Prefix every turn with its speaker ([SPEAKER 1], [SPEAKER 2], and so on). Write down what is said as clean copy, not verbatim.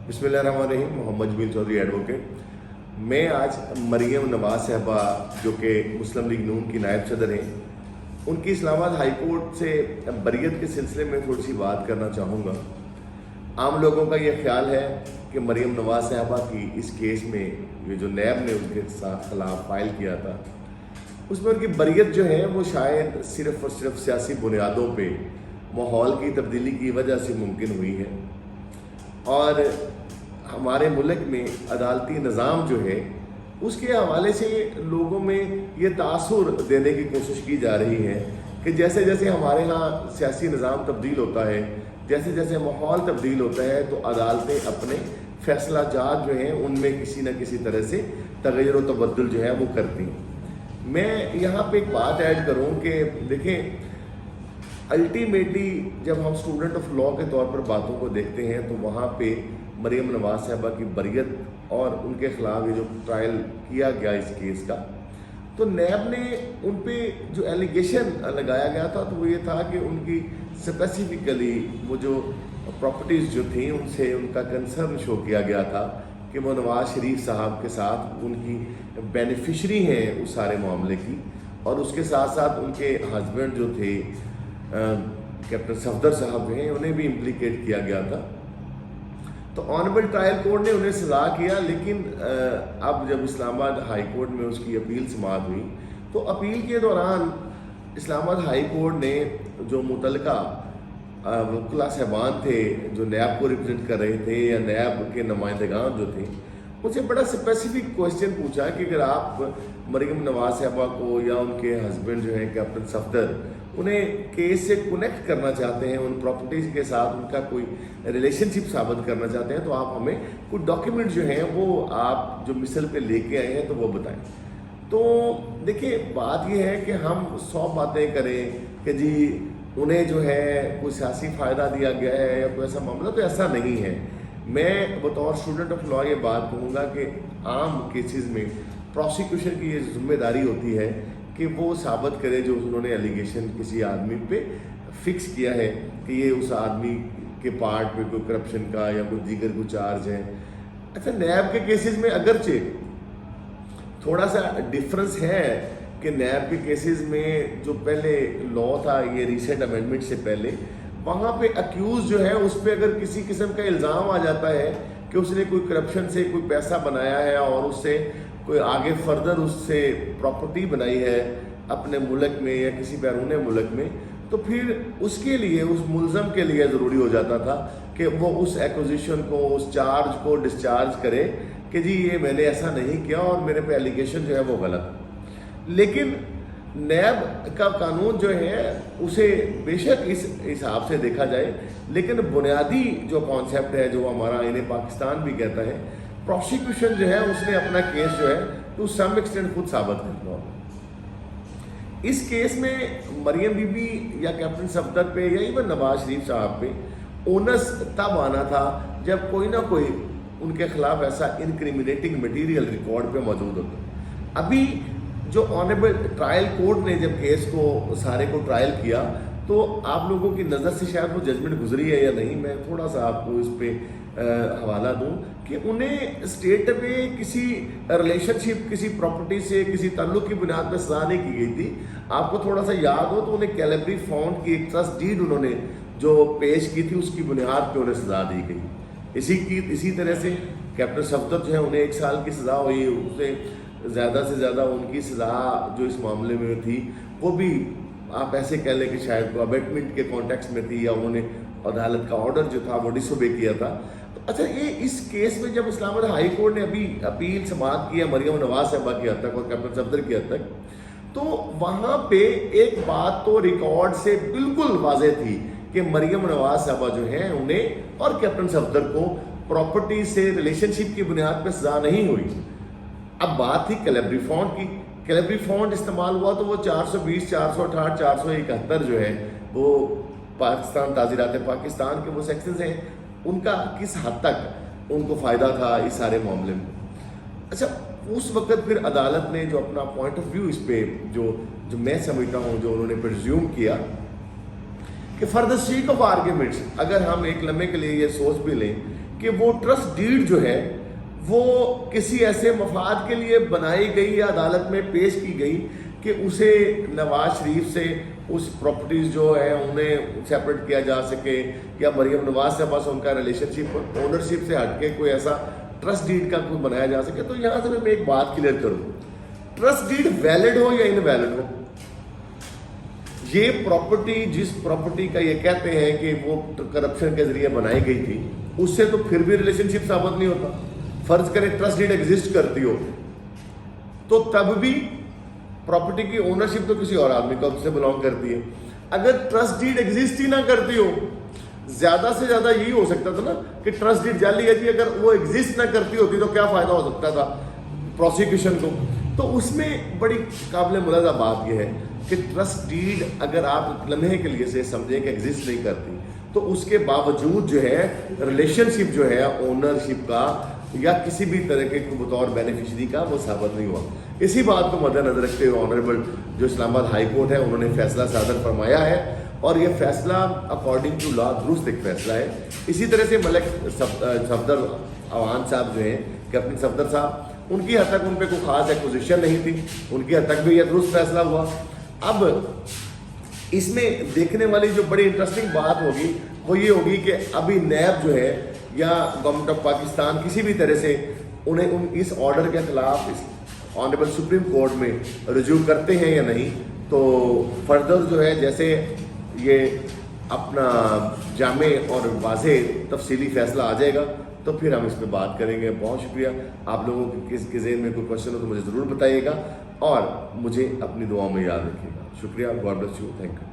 [SPEAKER 1] بسم اللہ الرحمن الرحیم. محمد جمیل چودھری ایڈوکیٹ. میں آج مریم نواز صاحبہ جو کہ مسلم لیگ نون کی نائب صدر ہیں، ان کی اسلام آباد ہائی کورٹ سے بریت کے سلسلے میں تھوڑی سی بات کرنا چاہوں گا. عام لوگوں کا یہ خیال ہے کہ مریم نواز صاحبہ کی اس کیس میں یہ جو نیب نے ان کے خلاف فائل کیا تھا، اس میں ان کی بریت جو ہے وہ شاید صرف اور صرف سیاسی بنیادوں پہ ماحول کی تبدیلی کی وجہ سے ممکن ہوئی ہے. اور ہمارے ملک میں عدالتی نظام جو ہے اس کے حوالے سے لوگوں میں یہ تاثر دینے کی کوشش کی جا رہی ہے کہ جیسے جیسے ہمارے ہاں سیاسی نظام تبدیل ہوتا ہے، جیسے جیسے ماحول تبدیل ہوتا ہے، تو عدالتیں اپنے فیصلہ جات جو ہیں ان میں کسی نہ کسی طرح سے تغیر و تبدل جو ہے وہ کرتی ہیں. میں یہاں پہ ایک بات ایڈ کروں کہ دیکھیں، الٹیمیٹلی جب ہم اسٹوڈنٹ آف لاء کے طور پر باتوں کو دیکھتے ہیں تو وہاں پہ مریم نواز صاحبہ کی بریت اور ان کے خلاف یہ جو ٹرائل کیا گیا اس کیس کا، تو نیب نے ان پہ جو ایلیگیشن لگایا گیا تھا تو وہ یہ تھا کہ ان کی اسپیسیفکلی وہ جو پراپرٹیز جو تھیں ان سے ان کا کنسرن شو کیا گیا تھا کہ وہ نواز شریف صاحب کے ساتھ ان کی بینیفیشری ہیں اس سارے معاملے کی، اور اس کے ساتھ ساتھ ان کے ہسبینڈ جو تھے کیپٹن صفدر صاحب ہیں انہیں بھی امپلیکیٹ کیا گیا تھا. تو آنریبل ٹرائل کورٹ نے انہیں سزا کیا، لیکن اب جب اسلام آباد ہائی کورٹ میں اس کی اپیل سماعت ہوئی تو اپیل کے دوران اسلام آباد ہائی کورٹ نے جو متعلقہ وکلاء صاحبان تھے جو نیب کو ریپرزینٹ کر رہے تھے یا نیب کے نمائندگان جو تھے، ان سے بڑا اسپیسیفک کویشچن پوچھا کہ اگر آپ مریم نواز صاحبہ کو یا ان کے ہسبینڈ جو ہیں کیپٹن صفدر انہیں کیس سے کنیکٹ کرنا چاہتے ہیں، ان پراپرٹیز کے ساتھ ان کا کوئی ریلیشن شپ ثابت کرنا چاہتے ہیں، تو آپ ہمیں کوئی ڈاکیومنٹ جو ہیں وہ آپ جو مثل پہ لے کے آئے ہیں تو وہ بتائیں. تو دیکھیں، بات یہ ہے کہ ہم 100 باتیں کریں کہ جی انہیں جو ہے کوئی سیاسی فائدہ دیا گیا ہے یا کوئی ایسا معاملہ، تو ایسا نہیں ہے. میں بطور اسٹوڈنٹ آف لاء یہ بات کہوں گا کہ عام کیسز میں پروسیکیوشن کی یہ ذمہ داری ہوتی ہے کہ وہ ثابت کرے جو انہوں نے ایلیگیشن کسی آدمی پہ فکس کیا ہے کہ یہ اس آدمی کے پارٹ پہ کوئی کرپشن کا یا کوئی دیگر کوئی چارج ہے. اچھا، نیب کے کیسز میں اگرچہ تھوڑا سا ڈفرنس ہے کہ نیب کے کیسز میں جو پہلے لاء تھا یہ ریسنٹ امینڈمنٹ سے پہلے، وہاں پہ اکیوز جو ہے اس پہ اگر کسی قسم کا الزام آ جاتا ہے کہ اس نے کوئی کرپشن سے کوئی پیسہ بنایا ہے اور اس سے کوئی آگے فردر اس سے پراپرٹی بنائی ہے اپنے ملک میں یا کسی بیرون ملک میں، تو پھر اس کے لیے اس ملزم کے لیے ضروری ہو جاتا تھا کہ وہ اس ایکوزیشن کو، اس چارج کو ڈسچارج کرے کہ جی یہ میں نے ایسا نہیں کیا اور میرے پہ ایلیگیشن جو ہے وہ غلط. لیکن نیب کا قانون جو ہے اسے بے شک اس حساب سے دیکھا جائے، لیکن بنیادی جو کانسیپٹ ہے جو ہمارا آئین پاکستان بھی کہتا ہے، پروسیکیوشن جو ہے اس نے اپنا کیس جو ہے ٹو سم ایکسٹینٹ خود ثابت کرنا ہوگا. اس کیس میں مریم بی بی یا کیپٹن صفدر پہ یا ایون نواز شریف صاحب پہ اونس تب آنا تھا جب کوئی نہ کوئی ان کے خلاف ایسا انکریمنیٹنگ مٹیریل ریکارڈ پہ موجود ہوتا. ابھی جو آنریبل ٹرائل کورٹ نے جب کیس کو سارے کو ٹرائل کیا تو آپ لوگوں کی نظر سے شاید وہ ججمنٹ گزری ہے یا نہیں، میں تھوڑا سا آپ کو اس پہ حوالہ دوں کہ انہیں اسٹیٹ پہ کسی ریلیشن شپ، کسی پراپرٹی سے کسی تعلق کی بنیاد پہ سزا نہیں کی گئی تھی. آپ کو تھوڑا سا یاد ہو تو انہیں کیلیبری فاؤنڈ کی ایک ٹرسٹ ڈیڈ انہوں نے جو پیش کی تھی اس کی بنیاد پہ انہیں سزا دی گئی. اسی طرح سے کیپٹن صفدر جو ہے انہیں 1 سال کی سزا ہوئی، اس سے زیادہ سے زیادہ ان کی سزا جو اس معاملے میں تھی وہ بھی آپ ایسے کہہ لیں کہ شاید کو ابیٹمنٹ کے کانٹیکس میں تھی یا انہوں نے عدالت کا آرڈر جو تھا وہ ڈس اوبے کیا تھا. تو اچھا، یہ اس کیس میں جب اسلام آباد ہائی کورٹ نے ابھی اپیل سماعت کی ہے مریم نواز صاحبہ کی حد تک اور کیپٹن صفدر کی حد تک، تو وہاں پہ ایک بات تو ریکارڈ سے بالکل واضح تھی کہ مریم نواز صاحبہ جو ہیں انہیں اور کیپٹن صفدر کو پراپرٹی سے ریلیشن شپ کی بنیاد پہ سزا نہیں ہوئی. اب بات تھی کیلیبری فونٹ کی. کیلیبری فونٹ استعمال ہوا تو وہ 420، 468، 471 جو ہے وہ پاکستان تعزیرات پاکستان کے وہ سیکشنز ہیں، ان کا کس حد تک ان کو فائدہ تھا اس سارے معاملے میں. اچھا، اس وقت پھر عدالت نے جو اپنا پوائنٹ آف ویو اس پہ جو میں سمجھتا ہوں جو انہوں نے پرزیوم کیا کہ for the sake of arguments, اگر ہم ایک لمحے کے لیے یہ سوچ بھی لیں کہ وہ ٹرسٹ ڈیڈ جو ہے وہ کسی ایسے مفاد کے لیے بنائی گئی یا عدالت میں پیش کی گئی کہ اسے نواز شریف سے اس پراپرٹیز جو ہے انہیں سیپریٹ کیا جا سکے، یا مریم نواز صاحبہ سے ان کا ریلیشن شپ اونرشپ سے ہٹ کے کوئی ایسا ٹرسٹ ڈیڈ کا کوئی بنایا جا سکے۔ تو یہاں سے میں ایک بات کلیئر کروں، ٹرسٹ ڈیڈ ویلڈ ہو یا انویلڈ ہو، یہ پراپرٹی جس پراپرٹی کا یہ کہتے ہیں کہ وہ کرپشن کے ذریعے بنائی گئی تھی، اس سے تو پھر بھی ریلیشن شپ ثابت نہیں ہوتا۔ فرض کریں ٹرسٹ ڈیڈ ایگزسٹ کرتی ہو تو تب بھی پراپرٹی کی اونرشپ تو کسی اور آدمی کو سے بلانگ کرتی ہے۔ اگر ٹرسٹ ڈیڈ ایگزسٹ ہی نہ کرتی ہو، زیادہ سے زیادہ یہی ہو سکتا تھا نا کہ ٹرسٹ ڈیڈ جعلی ہے جی، اگر وہ ایگزسٹ نہ کرتی ہوتی تو کیا فائدہ ہو سکتا تھا پروسیکیوشن کو۔ تو اس میں بڑی قابل ملاحظہ بات یہ ہے کہ ٹرسٹ ڈیڈ اگر آپ لمحے کے لیے سے سمجھیں کہ ایگزسٹ نہیں کرتی، تو اس کے باوجود جو ہے ریلیشن شپ جو ہے اونرشپ کا یا کسی بھی طرح کے بطور بینیفیشری کا وہ ثابت نہیں ہوا۔ اسی بات کو مد نظر رکھتے ہوئے آنریبل جو اسلام آباد ہائی کورٹ ہے انہوں نے فیصلہ صادر فرمایا ہے، اور یہ فیصلہ اکارڈنگ ٹو لا درست ایک فیصلہ ہے۔ اسی طرح سے ملک صفدر عوان صاحب جو ہیں، کیپٹن صفدر صاحب، ان کی حد تک ان پہ کوئی خاص ایکوزیشن نہیں تھی، ان کی حد تک بھی یہ درست فیصلہ ہوا۔ اب اس میں دیکھنے والی جو بڑی انٹرسٹنگ بات ہوگی وہ یہ ہوگی کہ ابھی نیب جو ہے یا گورنمنٹ آف پاکستان کسی بھی طرح سے انہیں اس آرڈر کے خلاف اس آنریبل سپریم کورٹ میں رجوع کرتے ہیں یا نہیں۔ تو فردر جو ہے جیسے یہ اپنا جامع اور واضح تفصیلی فیصلہ آ جائے گا تو پھر ہم اس پہ بات کریں گے۔ بہت شکریہ۔ آپ لوگوں کے ذہن میں کوئی کوشچن ہو تو مجھے ضرور بتائیے گا، اور مجھے اپنی دعاؤں میں یاد رکھیے گا۔ شکریہ، God bless you, thank you.